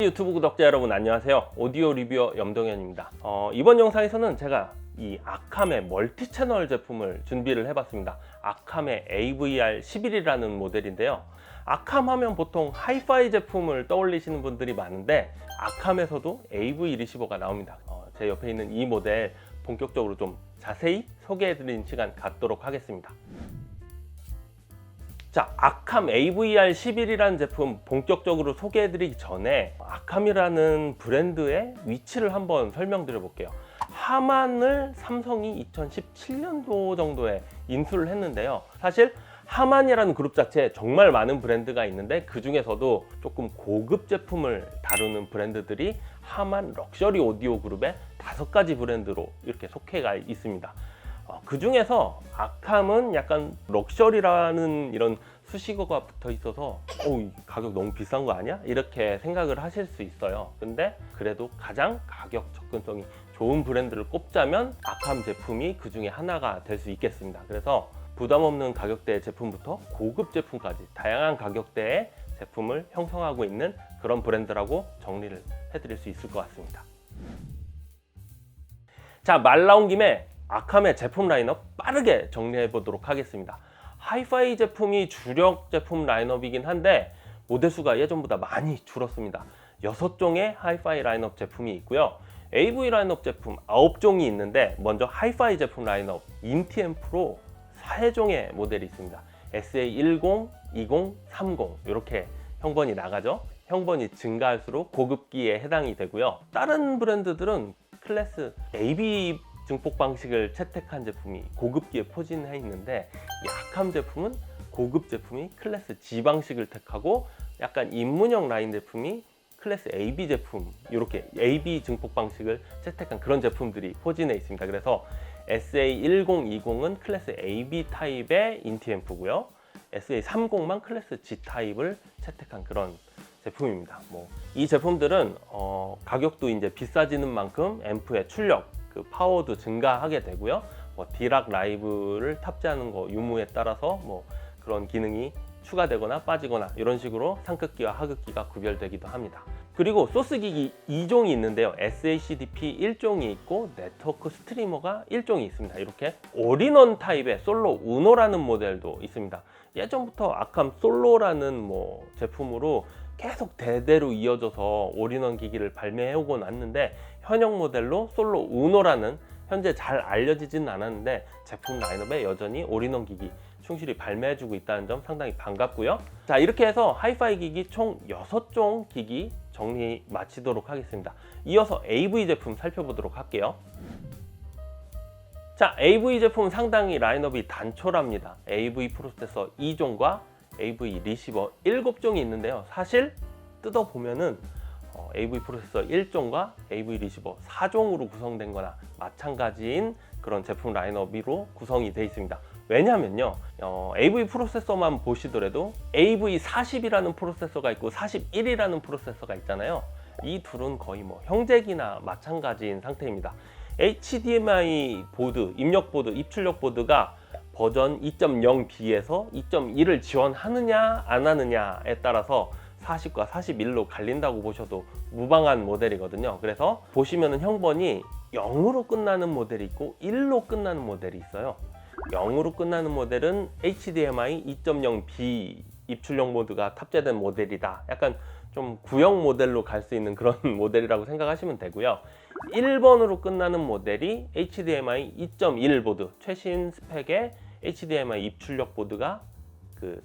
유튜브 구독자 여러분 안녕하세요. 오디오 리뷰어 염동현입니다. 이번 영상에서는 제가 이 아캄의 멀티 채널 제품을 준비를 해봤습니다. 아캄의 AVR11이라는 모델인데요. 아캄 하면 보통 하이파이 제품을 떠올리시는 분들이 많은데 아캄에서도 AV 리시버가 나옵니다. 제 옆에 있는 이 모델 본격적으로 좀 자세히 소개해드리는 시간 갖도록 하겠습니다. 자, 아캄 AVR11이라는 제품 본격적으로 소개해드리기 전에 아캄이라는 브랜드의 위치를 한번 설명드려 볼게요. 하만을 삼성이 2017년도 정도에 인수를 했는데요. 사실 하만이라는 그룹 자체에 정말 많은 브랜드가 있는데 그 중에서도 조금 고급 제품을 다루는 브랜드들이 하만 럭셔리 오디오 그룹의 5가지 브랜드로 이렇게 속해가 있습니다. 그 중에서 아캄은 약간 럭셔리라는 이런 수식어가 붙어 있어서 가격 너무 비싼 거 아니야? 이렇게 생각을 하실 수 있어요. 근데 그래도 가장 가격 접근성이 좋은 브랜드를 꼽자면 아캄 제품이 그 중에 하나가 될 수 있겠습니다. 그래서 부담 없는 가격대의 제품부터 고급 제품까지 다양한 가격대의 제품을 형성하고 있는 그런 브랜드라고 정리를 해드릴 수 있을 것 같습니다. 자, 말 나온 김에 아캄의 제품 라인업 빠르게 정리해 보도록 하겠습니다. 하이파이 제품이 주력 제품 라인업이긴 한데 모델 수가 예전보다 많이 줄었습니다. 6종의 하이파이 라인업 제품이 있고요. AV 라인업 제품 9종이 있는데 먼저 하이파이 제품 라인업 인티앰프로 3종의 모델이 있습니다. SA10, 20, 30 이렇게 형번이 나가죠. 형번이 증가할수록 고급기에 해당이 되고요. 다른 브랜드들은 클래스 AB 증폭 방식을 채택한 제품이 고급기에 포진해 있는데 이 아캄 제품은 고급 제품이 클래스 G 방식을 택하고 약간 입문형 라인 제품이 클래스 AB 제품, 이렇게 AB 증폭 방식을 채택한 그런 제품들이 포진해 있습니다. 그래서 SA1020은 클래스 AB 타입의 인티앰프고요. SA30만 클래스 G 타입을 채택한 그런 제품입니다. 이 제품들은 가격도 이제 비싸지는 만큼 앰프의 출력, 그 파워도 증가하게 되고요. 디락 라이브를 탑재하는 거 유무에 따라서 그런 기능이 추가되거나 빠지거나 이런 식으로 상급기와 하급기가 구별되기도 합니다. 그리고 소스 기기 2종이 있는데요. SACDP 1종이 있고 네트워크 스트리머가 1종이 있습니다. 이렇게 올인원 타입의 솔로 우노라는 모델도 있습니다. 예전부터 아캄 솔로라는 제품으로 계속 대대로 이어져서 올인원 기기를 발매해 오곤 왔는데 현역 모델로 솔로 우노라는 현재 잘 알려지지는 않았는데 제품 라인업에 여전히 올인원 기기 충실히 발매해주고 있다는 점 상당히 반갑고요. 자, 이렇게 해서 하이파이 기기 총 6종 기기 정리 마치도록 하겠습니다. 이어서 AV 제품 살펴보도록 할게요. 자, AV 제품 상당히 라인업이 단촐합니다. AV 프로세서 2종과 AV 리시버 7종이 있는데요. 사실 뜯어보면은 AV 프로세서 1종과 AV 리시버 4종으로 구성된 거나 마찬가지인 그런 제품 라인업으로 구성이 되어 있습니다. 왜냐면요, AV 프로세서만 보시더라도 AV40이라는 프로세서가 있고 41이라는 프로세서가 있잖아요. 이 둘은 거의 형제기나 마찬가지인 상태입니다. HDMI 보드, 입력 보드, 입출력 보드가 버전 2.0B에서 2.1을 지원하느냐 안 하느냐에 따라서 40과 41로 갈린다고 보셔도 무방한 모델이거든요. 그래서 보시면은 형번이 0으로 끝나는 모델이 있고 1로 끝나는 모델이 있어요. 0으로 끝나는 모델은 HDMI 2.0B 입출력 모드가 탑재된 모델이다. 약간 좀 구형 모델로 갈 수 있는 그런 모델이라고 생각하시면 되고요. 1번으로 끝나는 모델이 HDMI 2.1 보드, 최신 스펙의 HDMI 입출력 보드가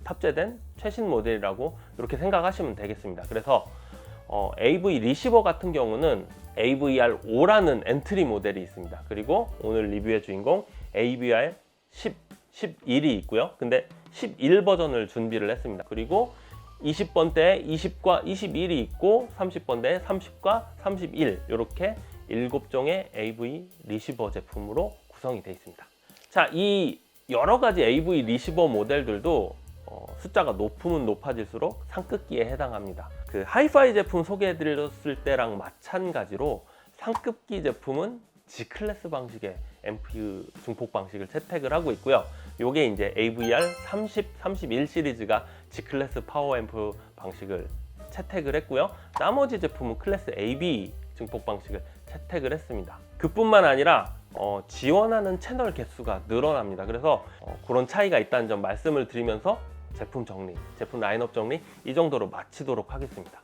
탑재된 최신 모델이라고 이렇게 생각하시면 되겠습니다. 그래서 AV 리시버 같은 경우는 AVR5라는 엔트리 모델이 있습니다. 그리고 오늘 리뷰의 주인공 AVR 11이 있고요. 근데 11 버전을 준비를 했습니다. 그리고 20번대에 20과 21이 있고 30번대에 30과 31 이렇게 7종의 AV 리시버 제품으로 구성이 되어 있습니다. 자, 이 여러 가지 AV 리시버 모델들도 숫자가 높으면 높아질수록 상급기에 해당합니다. 그 하이파이 제품 소개해 드렸을 때랑 마찬가지로 상급기 제품은 G클래스 방식의 앰프 증폭 방식을 채택을 하고 있고요. 요게 이제 AVR 30, 31 시리즈가 G클래스 파워 앰프 방식을 채택을 했고요. 나머지 제품은 클래스 AB 증폭 방식을 채택을 했습니다. 그뿐만 아니라 지원하는 채널 개수가 늘어납니다. 그래서 그런 차이가 있다는 점 말씀을 드리면서 제품 정리, 제품 라인업 정리 이 정도로 마치도록 하겠습니다.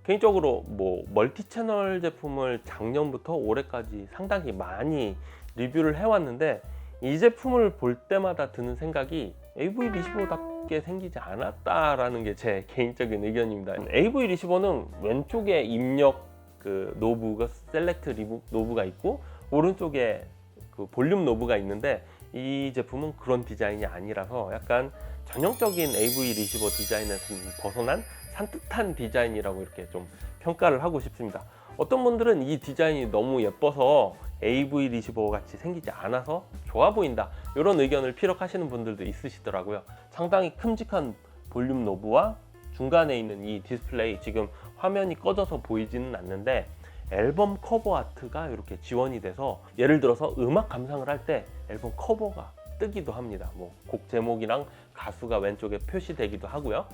개인적으로 멀티 채널 제품을 작년부터 올해까지 상당히 많이 리뷰를 해왔는데 이 제품을 볼 때마다 드는 생각이 AV 리시버답게 생기지 않았다라는 게 제 개인적인 의견입니다. AV 리시버는 왼쪽에 입력 그 노브가 셀렉트 노브가 있고 오른쪽에 그 볼륨 노브가 있는데 이 제품은 그런 디자인이 아니라서 약간 전형적인 AV 리시버 디자인에서 벗어난 산뜻한 디자인이라고 이렇게 좀 평가를 하고 싶습니다. 어떤 분들은 이 디자인이 너무 예뻐서 AV 리시버 같이 생기지 않아서 좋아 보인다 이런 의견을 피력하시는 분들도 있으시더라고요. 상당히 큼직한 볼륨 노브와 중간에 있는 이 디스플레이, 지금 화면이 꺼져서 보이지는 않는데 앨범 커버 아트가 이렇게 지원이 돼서 예를 들어서 음악 감상을 할 때 앨범 커버가 뜨기도 합니다. 곡 제목이랑 가수가 왼쪽에 표시되기도 하고요.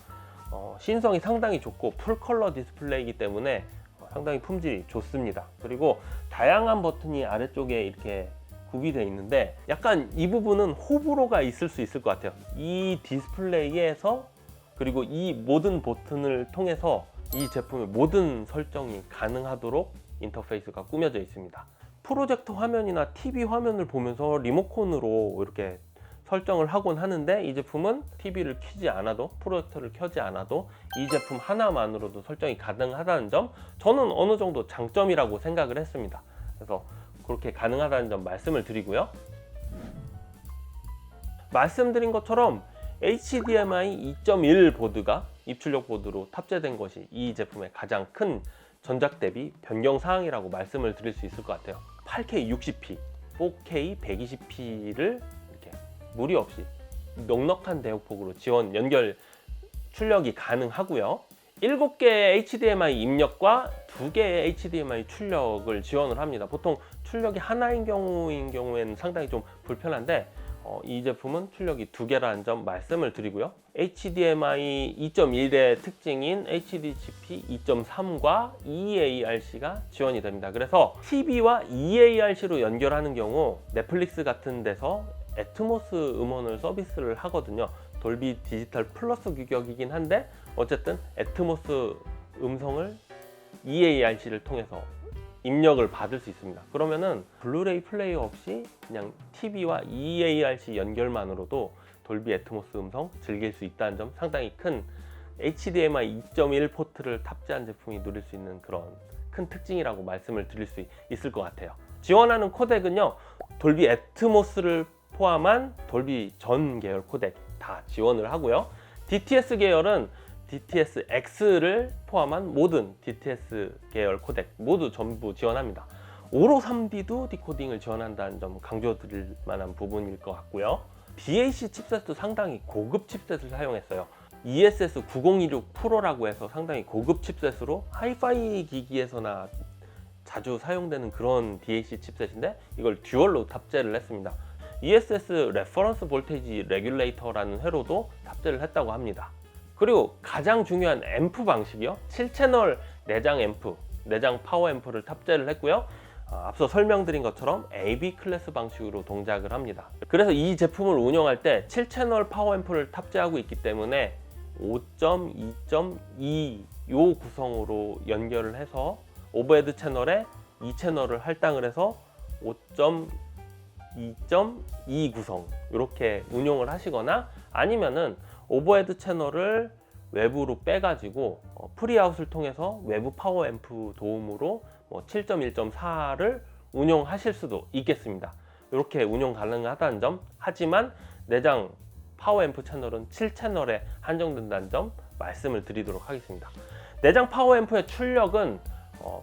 시인성이 상당히 좋고 풀 컬러 디스플레이이기 때문에 상당히 품질이 좋습니다. 그리고 다양한 버튼이 아래쪽에 이렇게 구비되어 있는데 약간 이 부분은 호불호가 있을 수 있을 것 같아요. 이 디스플레이에서 그리고 이 모든 버튼을 통해서 이 제품의 모든 설정이 가능하도록 인터페이스가 꾸며져 있습니다. 프로젝터 화면이나 TV 화면을 보면서 리모컨으로 이렇게 설정을 하곤 하는데 이 제품은 TV를 켜지 않아도, 프로젝터를 켜지 않아도 이 제품 하나만으로도 설정이 가능하다는 점, 저는 어느 정도 장점이라고 생각을 했습니다. 그래서 그렇게 가능하다는 점 말씀을 드리고요. 말씀드린 것처럼 HDMI 2.1 보드가 입출력 보드로 탑재된 것이 이 제품의 가장 큰 전작 대비 변경 사항이라고 말씀을 드릴 수 있을 것 같아요. 8K 60p, 4K 120p를 무리 없이 넉넉한 대역폭으로 지원, 연결, 출력이 가능하고요. 7개의 HDMI 입력과 2개의 HDMI 출력을 지원을 합니다. 보통 출력이 하나인 경우에는 상당히 좀 불편한데 이 제품은 출력이 2개라는 점 말씀을 드리고요. HDMI 2.1의 특징인 HDCP 2.3과 EARC가 지원이 됩니다. 그래서 TV와 EARC로 연결하는 경우 넷플릭스 같은 데서 애트모스 음원을 서비스를 하거든요. 돌비 디지털 플러스 규격이긴 한데 어쨌든 애트모스 음성을 EARC를 통해서 입력을 받을 수 있습니다. 그러면은 블루레이 플레이어 없이 그냥 TV와 EARC 연결만으로도 돌비 애트모스 음성 즐길 수 있다는 점, 상당히 큰 HDMI 2.1 포트를 탑재한 제품이 누릴 수 있는 그런 큰 특징이라고 말씀을 드릴 수 있을 것 같아요. 지원하는 코덱은요, 돌비 애트모스를 포함한 돌비 전 계열 코덱 다 지원을 하고요. DTS 계열은 DTS-X를 포함한 모든 DTS 계열 코덱 모두 전부 지원합니다. 5로 3D도 디코딩을 지원한다는 점 강조드릴 만한 부분일 것 같고요. DAC 칩셋도 상당히 고급 칩셋을 사용했어요. ESS 9026 프로라고 해서 상당히 고급 칩셋으로 하이파이 기기에서나 자주 사용되는 그런 DAC 칩셋인데 이걸 듀얼로 탑재를 했습니다. ESS 레퍼런스 볼테이지 레귤레이터라는 회로도 탑재를 했다고 합니다. 그리고 가장 중요한 앰프 방식이요, 7채널 내장 앰프, 내장 파워 앰프를 탑재를 했고요. 앞서 설명드린 것처럼 AB 클래스 방식으로 동작을 합니다. 그래서 이 제품을 운영할 때 7채널 파워 앰프를 탑재하고 있기 때문에 5.2.2 요 구성으로 연결을 해서 오버헤드 채널에 2채널을 할당을 해서 5.2.2 구성 이렇게 운용을 하시거나 아니면은 오버헤드 채널을 외부로 빼가지고 프리아웃을 통해서 외부 파워 앰프 도움으로 7.1.4를 운용하실 수도 있겠습니다. 이렇게 운용 가능하다는 점, 하지만 내장 파워 앰프 채널은 7채널에 한정된다는 점 말씀을 드리도록 하겠습니다. 내장 파워 앰프의 출력은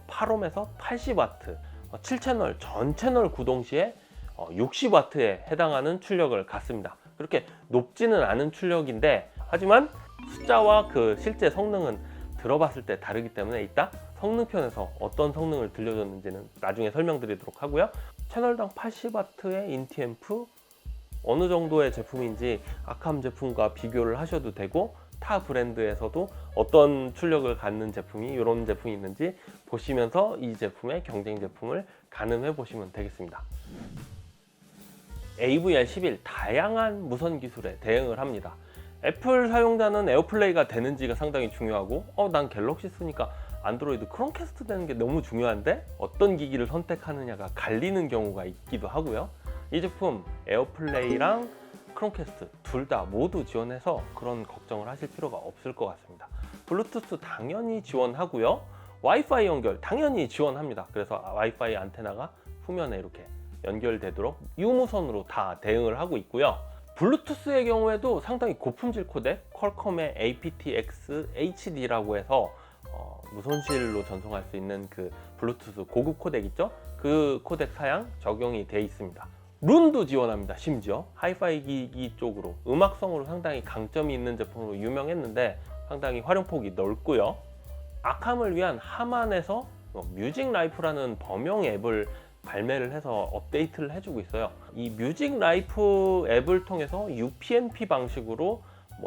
8옴에서 80W, 7채널 전 채널 구동 시에 60W에 해당하는 출력을 갖습니다. 그렇게 높지는 않은 출력인데 하지만 숫자와 그 실제 성능은 들어봤을 때 다르기 때문에 이따 성능편에서 어떤 성능을 들려줬는지는 나중에 설명드리도록 하고요. 채널당 80W의 인티앰프 어느 정도의 제품인지 아캄 제품과 비교를 하셔도 되고 타 브랜드에서도 어떤 출력을 갖는 제품이 이런 제품이 있는지 보시면서 이 제품의 경쟁 제품을 가늠해 보시면 되겠습니다. AVR11 다양한 무선 기술에 대응을 합니다. 애플 사용자는 에어플레이가 되는지가 상당히 중요하고 난 갤럭시 쓰니까 안드로이드 크롬캐스트 되는 게 너무 중요한데 어떤 기기를 선택하느냐가 갈리는 경우가 있기도 하고요. 이 제품 에어플레이랑 크롬캐스트 둘 다 모두 지원해서 그런 걱정을 하실 필요가 없을 것 같습니다. 블루투스 당연히 지원하고요. 와이파이 연결 당연히 지원합니다. 그래서 와이파이 안테나가 후면에 이렇게 연결되도록 유무선으로 다 대응을 하고 있고요. 블루투스의 경우에도 상당히 고품질 코덱 퀄컴의 aptX HD라고 해서 무선실로 전송할 수 있는 그 블루투스 고급 코덱 있죠? 그 코덱 사양 적용이 되어 있습니다. 룬도 지원합니다. 심지어 하이파이 기기 쪽으로 음악성으로 상당히 강점이 있는 제품으로 유명했는데 상당히 활용폭이 넓고요. 아캄을 위한 하만에서 뮤직 라이프라는 범용 앱을 발매를 해서 업데이트를 해주고 있어요. 이 뮤직 라이프 앱을 통해서 UPnP 방식으로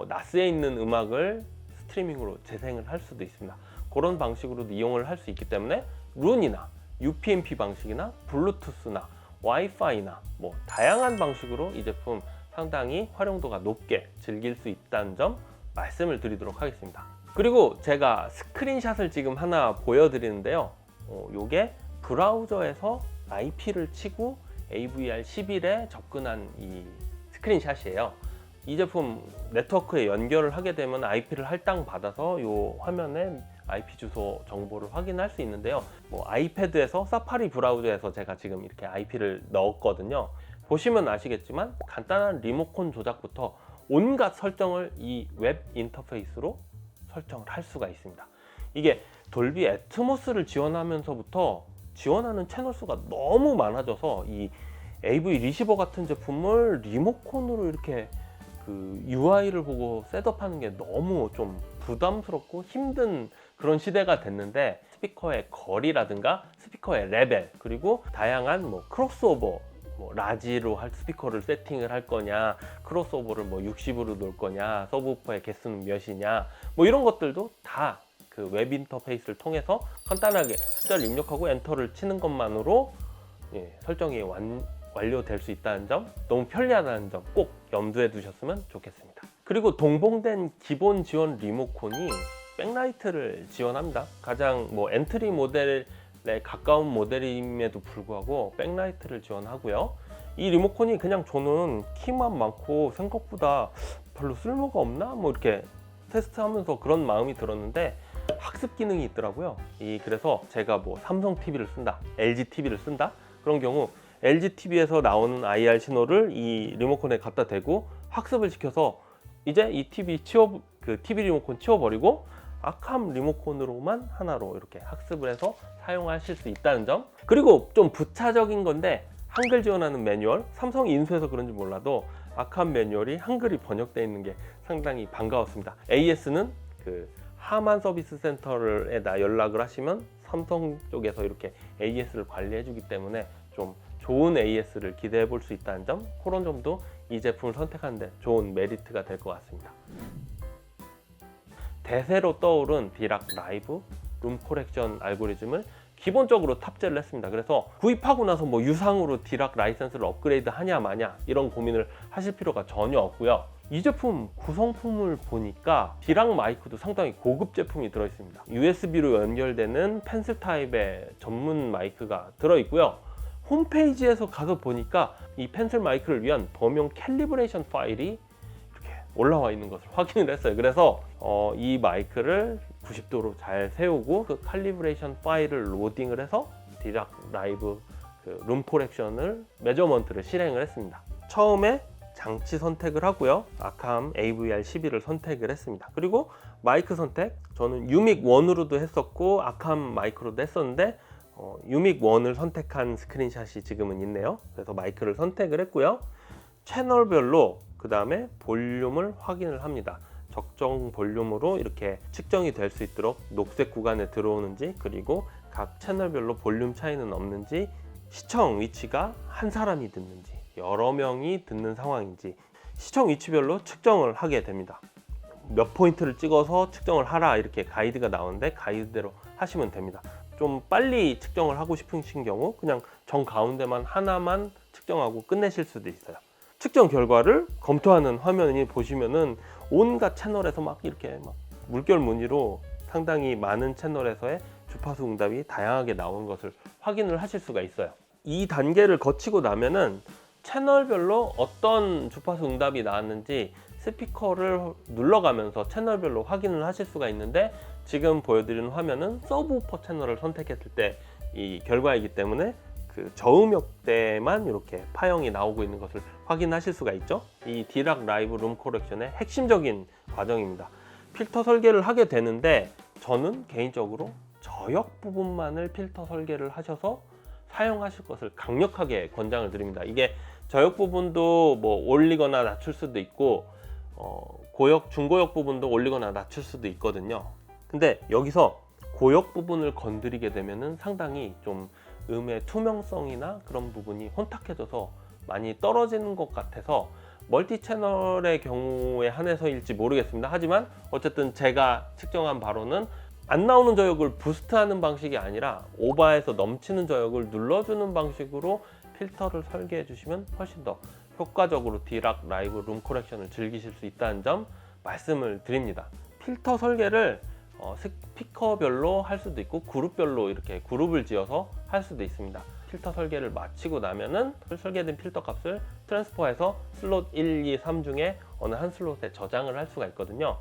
나스에 있는 음악을 스트리밍으로 재생을 할 수도 있습니다. 그런 방식으로도 이용을 할 수 있기 때문에 룬이나 UPnP 방식이나 블루투스나 와이파이나 다양한 방식으로 이 제품 상당히 활용도가 높게 즐길 수 있다는 점 말씀을 드리도록 하겠습니다. 그리고 제가 스크린샷을 지금 하나 보여드리는데요. 요게 브라우저에서 IP를 치고 AVR11에 접근한 이 스크린샷이에요. 이 제품 네트워크에 연결을 하게 되면 IP를 할당 받아서 이 화면에 IP 주소 정보를 확인할 수 있는데요. 아이패드에서 사파리 브라우저에서 제가 지금 이렇게 IP를 넣었거든요. 보시면 아시겠지만 간단한 리모컨 조작부터 온갖 설정을 이 웹 인터페이스로 설정을 할 수가 있습니다. 이게 돌비 애트모스를 지원하면서부터 지원하는 채널 수가 너무 많아져서 이 AV 리시버 같은 제품을 리모컨으로 이렇게 그 UI를 보고 셋업하는 게 너무 좀 부담스럽고 힘든 그런 시대가 됐는데 스피커의 거리라든가 스피커의 레벨 그리고 다양한 크로스오버 라지로 할 스피커를 세팅을 할 거냐 크로스오버를 60으로 놓을 거냐 서브우퍼의 개수는 몇이냐 이런 것들도 다 그 웹 인터페이스를 통해서 간단하게 숫자를 입력하고 엔터를 치는 것만으로 설정이 완료될 수 있다는 점, 너무 편리하다는 점 꼭 염두에 두셨으면 좋겠습니다. 그리고 동봉된 기본 지원 리모컨이 백라이트를 지원합니다. 가장 엔트리 모델에 가까운 모델임에도 불구하고 백라이트를 지원하고요. 이 리모컨이 그냥 저는 키만 많고 생각보다 별로 쓸모가 없나? 이렇게 테스트하면서 그런 마음이 들었는데 학습 기능이 있더라고요. 그래서 제가 삼성 TV를 쓴다, LG TV를 쓴다 그런 경우 LG TV에서 나오는 IR 신호를 이 리모컨에 갖다 대고 학습을 시켜서 이제 이 TV TV 리모컨 치워버리고 아캄 리모컨으로만 하나로 이렇게 학습을 해서 사용하실 수 있다는 점. 그리고 좀 부차적인 건데 한글 지원하는 매뉴얼, 삼성이 인수해서 그런지 몰라도 아캄 매뉴얼이 한글이 번역되어 있는 게 상당히 반가웠습니다. AS는 그 하만 서비스 센터에다 연락을 하시면 삼성 쪽에서 이렇게 AS를 관리해 주기 때문에 좀 좋은 AS를 기대해 볼 수 있다는 점, 그런 점도 이 제품을 선택하는데 좋은 메리트가 될 것 같습니다. 대세로 떠오른 디락 라이브 룸 코렉션 알고리즘을 기본적으로 탑재를 했습니다. 그래서 구입하고 나서 유상으로 디락 라이센스를 업그레이드 하냐 마냐 이런 고민을 하실 필요가 전혀 없고요. 이 제품 구성품을 보니까 디락 마이크도 상당히 고급 제품이 들어있습니다. USB로 연결되는 펜슬 타입의 전문 마이크가 들어있고요. 홈페이지에서 가서 보니까 이 펜슬 마이크를 위한 범용 캘리브레이션 파일이 이렇게 올라와 있는 것을 확인을 했어요. 그래서 이 마이크를 90도로 잘 세우고 그 캘리브레이션 파일을 로딩을 해서 디락 라이브 룸 코렉션을 메저먼트를 실행을 했습니다. 처음에 장치 선택을 하고요. 아캄 AVR11을 선택을 했습니다. 그리고 마이크 선택, 저는 유믹 1으로도 했었고 아캄 마이크로도 했었는데 유믹 1을 선택한 스크린샷이 지금은 있네요. 그래서 마이크를 선택을 했고요. 채널별로 그 다음에 볼륨을 확인을 합니다. 적정 볼륨으로 이렇게 측정이 될 수 있도록 녹색 구간에 들어오는지, 그리고 각 채널별로 볼륨 차이는 없는지, 시청 위치가 한 사람이 듣는지 여러 명이 듣는 상황인지 시청 위치별로 측정을 하게 됩니다. 몇 포인트를 찍어서 측정을 하라 이렇게 가이드가 나오는데 가이드대로 하시면 됩니다. 좀 빨리 측정을 하고 싶으신 경우 그냥 정 가운데만 하나만 측정하고 끝내실 수도 있어요. 측정 결과를 검토하는 화면이 보시면은 온갖 채널에서 막 이렇게 막 물결 무늬로 상당히 많은 채널에서의 주파수 응답이 다양하게 나오는 것을 확인을 하실 수가 있어요. 이 단계를 거치고 나면은 채널별로 어떤 주파수 응답이 나왔는지 스피커를 눌러가면서 채널별로 확인을 하실 수가 있는데, 지금 보여드리는 화면은 서브우퍼 채널을 선택했을 때 이 결과이기 때문에 그 저음역대만 이렇게 파형이 나오고 있는 것을 확인하실 수가 있죠. 이 디락 라이브 룸 코렉션의 핵심적인 과정입니다. 필터 설계를 하게 되는데 저는 개인적으로 저역 부분만을 필터 설계를 하셔서 사용하실 것을 강력하게 권장을 드립니다. 이게 저역 부분도 뭐 올리거나 낮출 수도 있고 고역, 중고역 부분도 올리거나 낮출 수도 있거든요. 근데 여기서 고역 부분을 건드리게 되면은 상당히 좀 음의 투명성이나 그런 부분이 혼탁해져서 많이 떨어지는 것 같아서 멀티 채널의 경우에 한해서일지 모르겠습니다. 하지만 어쨌든 제가 측정한 바로는 안 나오는 저역을 부스트하는 방식이 아니라 오버해서 넘치는 저역을 눌러주는 방식으로 필터를 설계해 주시면 훨씬 더 효과적으로 디락 라이브 룸 코렉션을 즐기실 수 있다는 점 말씀을 드립니다. 필터 설계를 스피커별로 할 수도 있고 그룹별로 이렇게 그룹을 지어서 할 수도 있습니다. 필터 설계를 마치고 나면은 설계된 필터 값을 트랜스퍼해서 슬롯 1, 2, 3 중에 어느 한 슬롯에 저장을 할 수가 있거든요.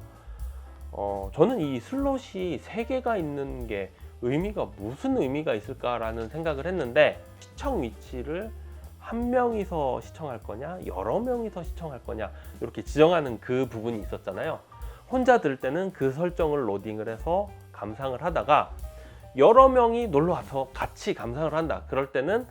저는 이 슬롯이 3개가 있는 게 무슨 의미가 있을까라는 생각을 했는데, 시청 위치를 한 명이서 시청할 거냐 여러 명이서 시청할 거냐 이렇게 지정하는 그 부분이 있었잖아요. 혼자 들 때는 그 설정을 로딩을 해서 감상을 하다가 여러 명이 놀러 와서 같이 감상을 한다 그럴 때는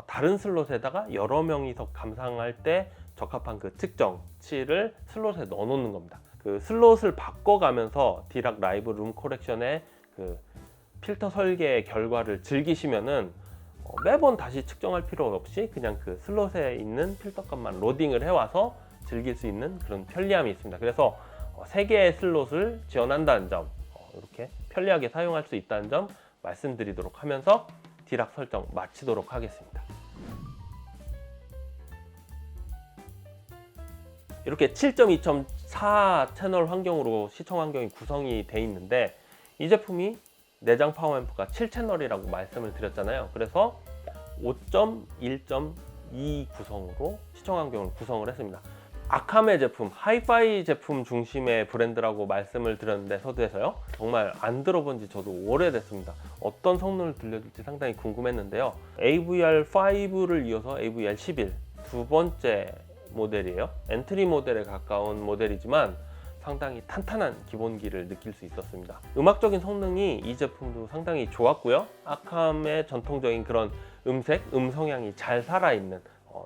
다른 슬롯에다가 여러 명이서 감상할 때 적합한 그 측정치를 슬롯에 넣어 놓는 겁니다. 그 슬롯을 바꿔가면서 디락 라이브 룸 코렉션의 그 필터 설계 결과를 즐기시면은 매번 다시 측정할 필요 없이 그냥 그 슬롯에 있는 필터 값만 로딩을 해와서 즐길 수 있는 그런 편리함이 있습니다. 그래서 3개의 슬롯을 지원한다는 점, 이렇게 편리하게 사용할 수 있다는 점 말씀드리도록 하면서 디락 설정 마치도록 하겠습니다. 이렇게 7.2.4 채널 환경으로 시청 환경이 구성이 되어 있는데, 이 제품이 내장 파워앰프가 7채널이라고 말씀을 드렸잖아요. 그래서 5.1.2 구성으로 시청 환경을 구성을 했습니다. 아카메 제품, 하이파이 제품 중심의 브랜드라고 말씀을 드렸는데 서두에서요, 정말 안 들어본 지 저도 오래됐습니다. 어떤 성능을 들려줄지 상당히 궁금했는데요. AVR5를 이어서 AVR11 두 번째 모델이에요. 엔트리 모델에 가까운 모델이지만 상당히 탄탄한 기본기를 느낄 수 있었습니다. 음악적인 성능이 이 제품도 상당히 좋았고요. 아캄의 전통적인 그런 음색, 음성향이 잘 살아있는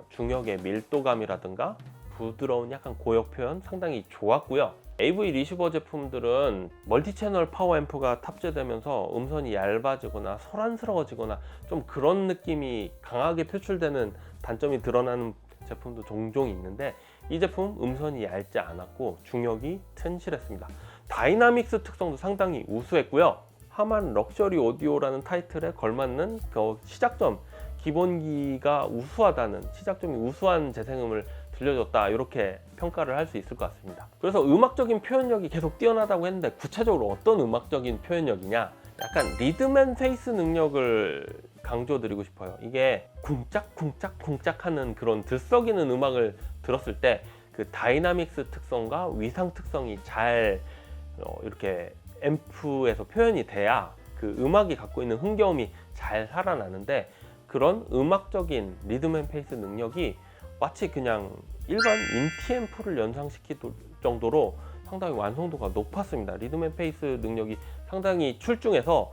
중역의 밀도감이라든가 부드러운 약간 고역 표현 상당히 좋았고요. AV 리시버 제품들은 멀티채널 파워앰프가 탑재되면서 음선이 얇아지거나 소란스러워지거나 좀 그런 느낌이 강하게 표출되는 단점이 드러나는 제품도 종종 있는데, 이 제품 음선이 얇지 않았고 중역이 튼실했습니다. 다이나믹스 특성도 상당히 우수했고요. 하만 럭셔리 오디오라는 타이틀에 걸맞는 그 시작점, 기본기가 우수하다는, 시작점이 우수한 재생음을 들려줬다, 이렇게 평가를 할 수 있을 것 같습니다. 그래서 음악적인 표현력이 계속 뛰어나다고 했는데 구체적으로 어떤 음악적인 표현력이냐, 약간 리듬 앤 페이스 능력을 강조드리고 싶어요. 이게 쿵짝쿵짝쿵짝 하는 그런 들썩이는 음악을 들었을 때 그 다이나믹스 특성과 위상 특성이 잘 이렇게 앰프에서 표현이 돼야 그 음악이 갖고 있는 흥겨움이 잘 살아나는데, 그런 음악적인 리듬 앤 페이스 능력이 마치 그냥 일반 인티 앰프를 연상시킬 정도로 상당히 완성도가 높았습니다. 리듬 앤 페이스 능력이 상당히 출중해서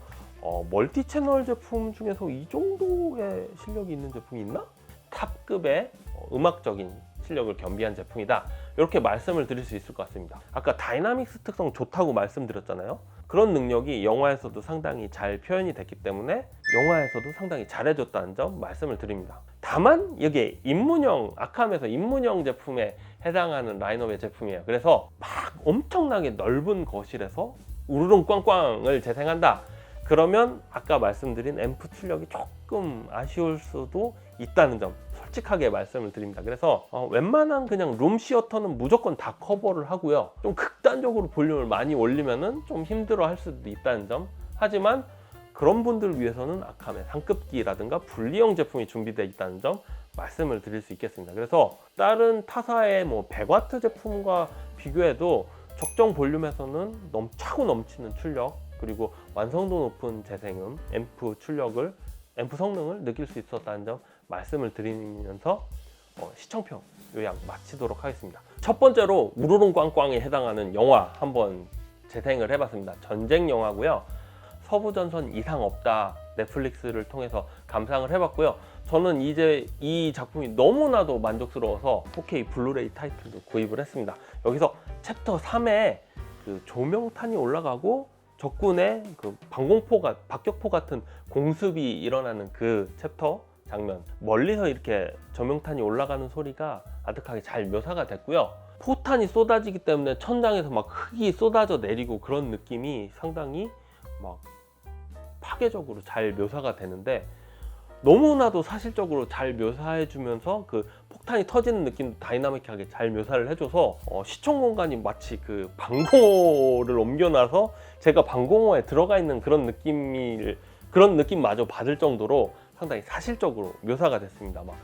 멀티 채널 제품 중에서 이 정도의 실력이 있는 제품이 있나? 탑급의 음악적인 실력을 겸비한 제품이다, 이렇게 말씀을 드릴 수 있을 것 같습니다. 아까 다이나믹스 특성 좋다고 말씀드렸잖아요. 그런 능력이 영화에서도 상당히 잘 표현이 됐기 때문에 영화에서도 상당히 잘해줬다는 점 말씀을 드립니다. 다만 이게 입문형, 아캄에서 입문형 제품에 해당하는 라인업의 제품이에요. 그래서 막 엄청나게 넓은 거실에서 우르릉 꽝꽝을 재생한다. 그러면 아까 말씀드린 앰프 출력이 조금 아쉬울 수도 있다는 점 솔직하게 말씀을 드립니다. 그래서 웬만한 그냥 룸 시어터는 무조건 다 커버를 하고요. 좀 극단적으로 볼륨을 많이 올리면은 좀 힘들어 할 수도 있다는 점. 하지만 그런 분들 위해서는 아캄의 상급기라든가 분리형 제품이 준비되어 있다는 점 말씀을 드릴 수 있겠습니다. 그래서 다른 타사의 뭐 100W 제품과 비교해도 적정 볼륨에서는 차고 넘치는 출력, 그리고 완성도 높은 재생음, 앰프 성능을 느낄 수 있었다는 점 말씀을 드리면서 시청평 요약 마치도록 하겠습니다. 첫 번째로 우르릉 꽝꽝에 해당하는 영화 한번 재생을 해봤습니다. 전쟁 영화고요. 서부전선 이상 없다, 넷플릭스를 통해서 감상을 해봤고요. 저는 이제 이 작품이 너무나도 만족스러워서 4K 블루레이 타이틀도 구입을 했습니다. 여기서 챕터 3에 그 조명탄이 올라가고 적군의 그 박격포 같은 공습이 일어나는 그 챕터 장면, 멀리서 이렇게 조명탄이 올라가는 소리가 아득하게 잘 묘사가 됐고요. 포탄이 쏟아지기 때문에 천장에서 막 흙이 쏟아져 내리고 그런 느낌이 상당히 막 파괴적으로 잘 묘사가 되는데, 너무나도 사실적으로 잘 묘사해 주면서 그 폭탄이 터지는 느낌도 다이나믹하게 잘 묘사를 해줘서 시청 공간이 마치 그 방공호를 옮겨놔서 제가 방공호에 들어가 있는 그런 느낌마저 받을 정도로 상당히 사실적으로 묘사가 됐습니다. 막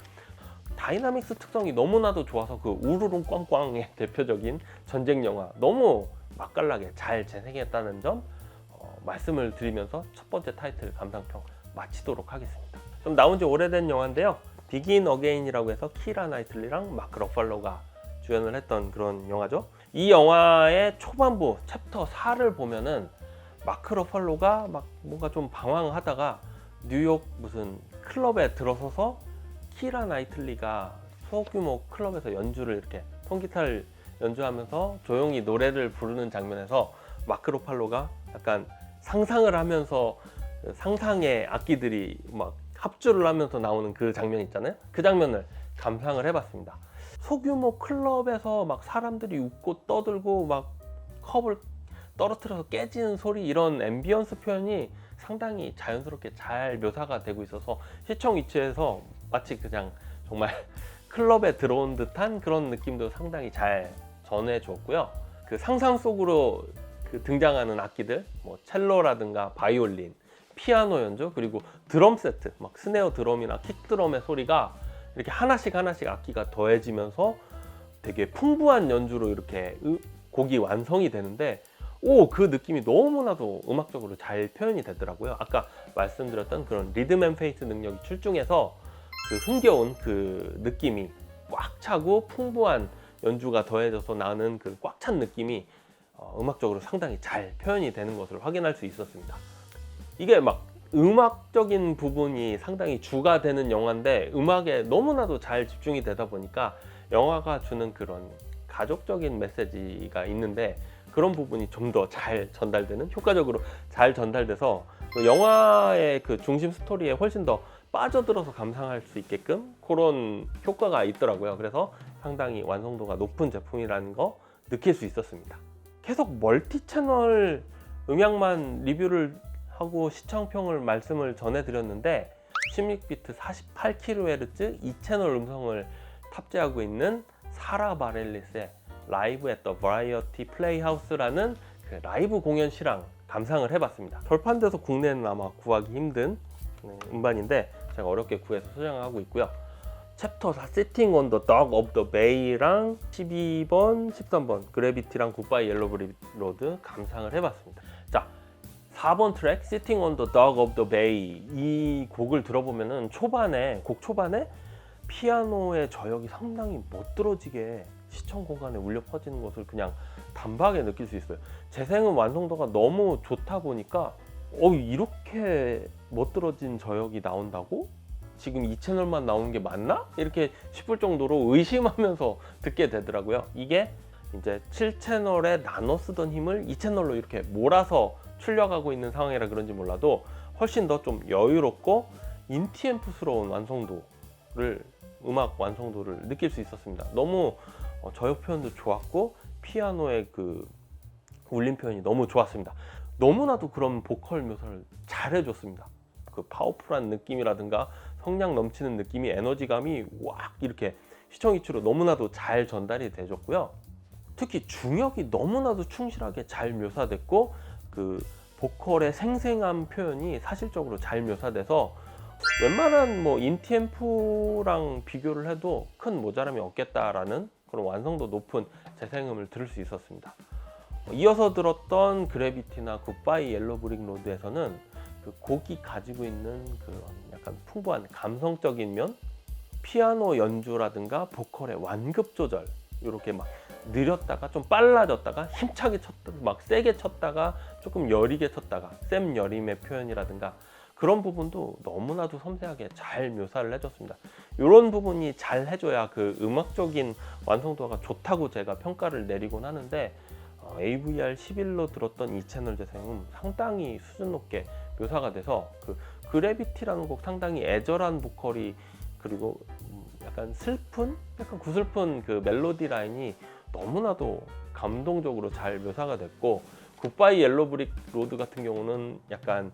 다이나믹스 특성이 너무나도 좋아서 그 우르릉 꽝꽝의 대표적인 전쟁 영화 너무 맛깔나게 잘 재생했다는 점 말씀을 드리면서 첫 번째 타이틀 감상평 마치도록 하겠습니다. 좀 나온 지 오래된 영화인데요. 비긴 어게인이라고 해서 키라 나이틀리랑 마크 러팔로가 주연을 했던 그런 영화죠. 이 영화의 초반부 챕터 4를 보면은 마크 러팔로가 막 뭔가 좀 방황하다가 뉴욕 무슨 클럽에 들어서서 키라 나이틀리가 소규모 클럽에서 연주를 이렇게 통기타를 연주하면서 조용히 노래를 부르는 장면에서 마크 러팔로가 약간 상상을 하면서 상상의 악기들이 막 합주를 하면서 나오는 그 장면 있잖아요. 그 장면을 감상을 해봤습니다. 소규모 클럽에서 막 사람들이 웃고 떠들고 막 컵을 떨어뜨려서 깨지는 소리, 이런 앰비언스 표현이 상당히 자연스럽게 잘 묘사가 되고 있어서 시청 위치에서 마치 그냥 정말 클럽에 들어온 듯한 그런 느낌도 상당히 잘 전해줬고요. 그 상상 속으로 그 등장하는 악기들, 뭐 첼로라든가 바이올린, 피아노 연주, 그리고 드럼 세트, 막 스네어 드럼이나 킥 드럼의 소리가 이렇게 하나씩 악기가 더해지면서 되게 풍부한 연주로 이렇게 곡이 완성이 되는데, 그 느낌이 너무나도 음악적으로 잘 표현이 되더라고요. 아까 말씀드렸던 그런 리듬 앤 페이스 능력이 출중해서 그 흥겨운 그 느낌이 꽉 차고 풍부한 연주가 더해져서 나는 그 꽉 찬 느낌이 음악적으로 상당히 잘 표현이 되는 것을 확인할 수 있었습니다. 이게 막 음악적인 부분이 상당히 주가 되는 영화인데 음악에 너무나도 잘 집중이 되다 보니까 영화가 주는 그런 가족적인 메시지가 있는데 그런 부분이 좀 더 잘 전달되는, 효과적으로 잘 전달돼서 그 영화의 그 중심 스토리에 훨씬 더 빠져들어서 감상할 수 있게끔 그런 효과가 있더라고요. 그래서 상당히 완성도가 높은 제품이라는 거 느낄 수 있었습니다. 계속 멀티 채널 음향만 리뷰를 하고 시청평을 말씀을 전해드렸는데 16비트 48kHz 2채널 음성을 탑재하고 있는 사라 바렐리스의 라이브 앳 더 버라이어티 플레이하우스라는 그 라이브 공연 실황 감상을 해봤습니다. 절판돼서 국내는 아마 구하기 힘든 음반인데 제가 어렵게 구해서 소장하고 있고요. 챕터 4 Sitting on the Dock of the Bay랑 12번, 13번 그래비티랑 굿바이 옐로우 브릭 로드 감상을 해봤습니다. 자, 4번 트랙 Sitting on the Dock of the Bay, 이 곡을 들어보면은 곡 초반에 피아노의 저역이 상당히 멋들어지게 시청 공간에 울려 퍼지는 것을 그냥 단박에 느낄 수 있어요. 재생음 완성도가 너무 좋다 보니까 이렇게 멋들어진 저역이 나온다고? 지금 이 채널만 나오는 게 맞나? 이렇게 싶을 정도로 의심하면서 듣게 되더라고요. 이게 이제 7채널에 나눠 쓰던 힘을 2채널로 이렇게 몰아서 출력하고 있는 상황이라 그런지 몰라도 훨씬 더 좀 여유롭고 인티앰프스러운 완성도, 음악 완성도를 느낄 수 있었습니다. 너무 저역 표현도 좋았고 피아노의 그 울림 표현이 너무 좋았습니다. 너무나도 그런 보컬 묘사를 잘 해줬습니다. 그 파워풀한 느낌이라든가 성량 넘치는 느낌이 에너지감이 왁 이렇게 시청 이치로 너무나도 잘 전달이 돼줬고요. 특히 중역이 너무나도 충실하게 잘 묘사됐고 그 보컬의 생생한 표현이 사실적으로 잘 묘사돼서 웬만한 뭐 인티앰프랑 비교를 해도 큰 모자람이 없겠다라는 그런 완성도 높은 재생음을 들을 수 있었습니다. 이어서 들었던 그래비티나 굿바이 옐로우 브릭 로드에서는 그 곡이 가지고 있는 그 약간 풍부한 감성적인 면, 피아노 연주라든가 보컬의 완급 조절, 이렇게 막 느렸다가 좀 빨라졌다가 힘차게 쳤다가 막 세게 쳤다가 조금 여리게 쳤다가 셈 여림의 표현이라든가 그런 부분도 너무나도 섬세하게 잘 묘사를 해줬습니다. 이런 부분이 잘 해줘야 그 음악적인 완성도가 좋다고 제가 평가를 내리곤 하는데 AVR11로 들었던 이 채널 재생은 상당히 수준 높게 묘사가 돼서 그 그래비티라는 곡 상당히 애절한 보컬이 그리고 약간 슬픈, 약간 구슬픈 그 멜로디 라인이 너무나도 감동적으로 잘 묘사가 됐고 굿바이 옐로우 브릭 로드 같은 경우는 약간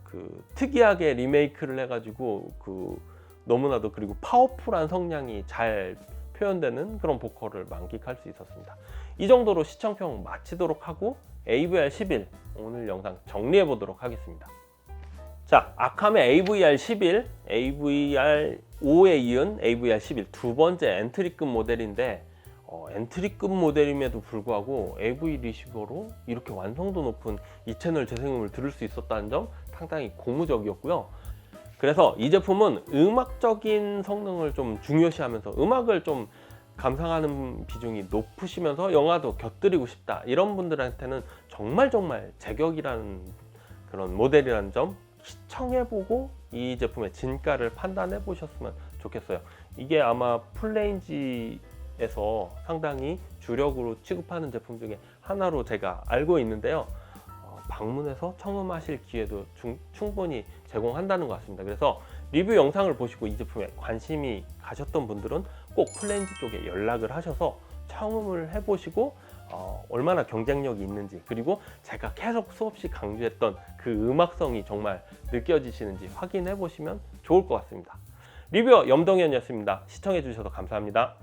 그 특이하게 리메이크를 해가지고 그 너무나도 그리고 파워풀한 성량이 잘 표현되는 그런 보컬을 만끽할 수 있었습니다. 이 정도로 시청평 마치도록 하고 AVR11 오늘 영상 정리해 보도록 하겠습니다. 자, 아캄의 AVR11, AVR5에 이은 AVR11 두 번째 엔트리급 모델인데 엔트리급 모델임에도 불구하고 AV 리시버로 이렇게 완성도 높은 이 채널 재생음을 들을 수 있었다는 점 상당히 고무적이었고요. 그래서 이 제품은 음악적인 성능을 좀 중요시하면서 음악을 좀 감상하는 비중이 높으시면서 영화도 곁들이고 싶다 이런 분들한테는 정말 제격이라는 그런 모델이라는 점 시청해보고 이 제품의 진가를 판단해 보셨으면 좋겠어요. 이게 아마 풀레인지에서 상당히 주력으로 취급하는 제품 중에 하나로 제가 알고 있는데요. 방문해서 청음하실 기회도 충분히 제공한다는 것 같습니다. 그래서 리뷰 영상을 보시고 이 제품에 관심이 가셨던 분들은 꼭 플레인지 쪽에 연락을 하셔서 청음을 해보시고 얼마나 경쟁력이 있는지 그리고 제가 계속 수없이 강조했던 그 음악성이 정말 느껴지시는지 확인해 보시면 좋을 것 같습니다. 리뷰어 염동현이었습니다. 시청해 주셔서 감사합니다.